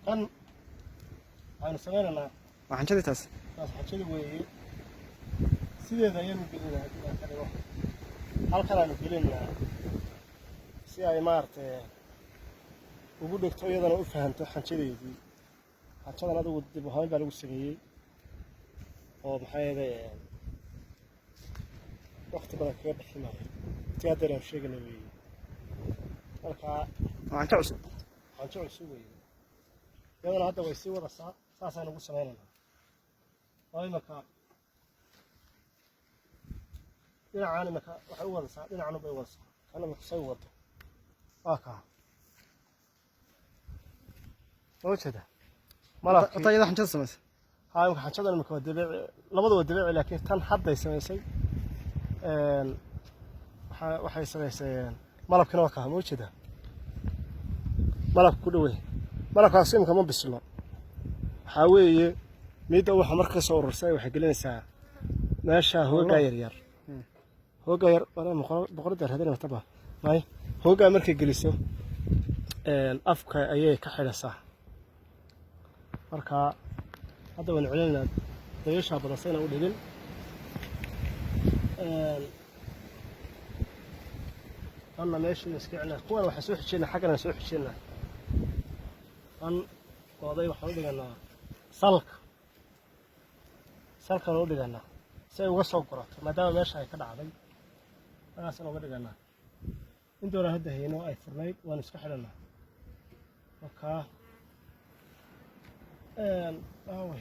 كان أنا سمعنا أنا waxaan jadi taas ناس حكينا ويا سيدة دايما بيقولنا كذا كذا هل كانوا بيقولنا سيا إمارة وجود دكتور أنا أفهمت حكينا دي حكينا أنا دو بهاي بالو سمية أو بحاجة وقت بدك كيف بحكي تقدر أمشي قلبي marka waxaan ka cusub waxaan jecel soo weeyay yadana hadda way sii wada saasaan ugu sameeynaa oo imaka dhinacaan imaka waxay u wadasaa dhinacaan bay wadasaa kana imaka say wado waa kaa oo jeeda malabkii ota iyada waxaan jadi samaysay haa imaka xanjadan imaka waa dabiici labada waa dabiici laakiin tan hadday samaysay waxay samaysay malabkina waa kaa ma jeeda malabka ku dhawey malabkaas imka ma bislo waxaa weeye miidda waxa marka soo urursay waxay gelinaysaa meesha hoogaa yaryar hoogaa yar boqorada raadina mataba may hoogaa markay geliso afka ayay ka xidhasaa marka hadda waan celinaynaa dabeesha badan sayna u dhigin أنا ماشي نسكعنا كون وحسوح شينا حاجة نسوح شينا أن قاضي وحاول لنا سلك نقول لنا سوي وصل كرات ما دام ماشي هيك عادي أنا سنقول لنا أنتوا راه هدا هنا أي فرنيت ونسكح لنا أوكي أوي